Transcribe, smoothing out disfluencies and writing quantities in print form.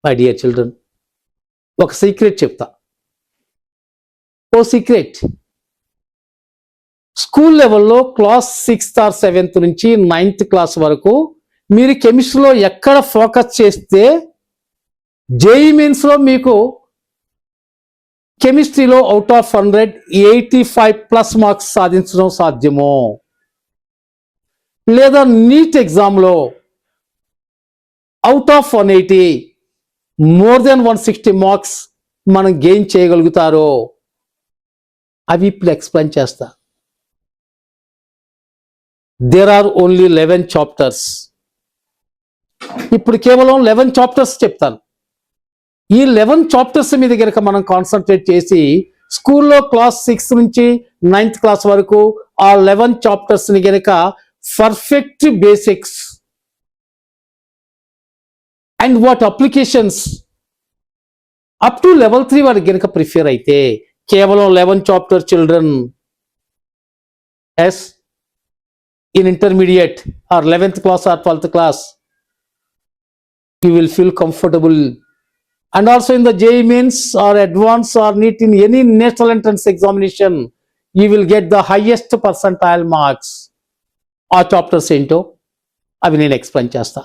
My dear children, ఒక secret చెప్తా. ఓ secret, school లెవెల్లో క్లాస్ 6th or 7th నుంచి 9th క్లాస్ వరకు మీరు కెమిస్ట్రీలో ఎక్కడ ఫోకస్ చేస్తే జేఈఈ మెయిన్స్లో మీకు కెమిస్ట్రీలో అవుట్ ఆఫ్ 100 85+ మార్క్స్ సాధించడం సాధ్యమో, లేదా నీట్ ఎగ్జామ్లో out of 180 more than 160 marks మనం గెయిన్ చేయగలుగుతారో అవి ఇప్పుడు ఎక్స్ప్లెయిన్ చేస్తా. There are only 11 chapters. ఇప్పుడు కేవలం 11 చాప్టర్స్ చెప్తాను. ఈ 11 చాప్టర్స్ మీద కనుక మనం కాన్సన్ట్రేట్ చేసి స్కూల్లో క్లాస్ 6 నుంచి 9th క్లాస్ వరకు ఆ 11 చాప్టర్స్ ని కనుక perfect basics and what applications up to level 3 వారికి కనుక ప్రిఫేర్ అయితే కేవలం 11 చాప్టర్ చిల్డ్రన్ ఎస్ in intermediate or 11th class or 12th class, you will feel comfortable. And also in the JEE Mains or advanced or NEET, in any national entrance examination, you will get the highest percentile marks. ఆ chapters ఏంటో అవి నేను explain చేస్తా.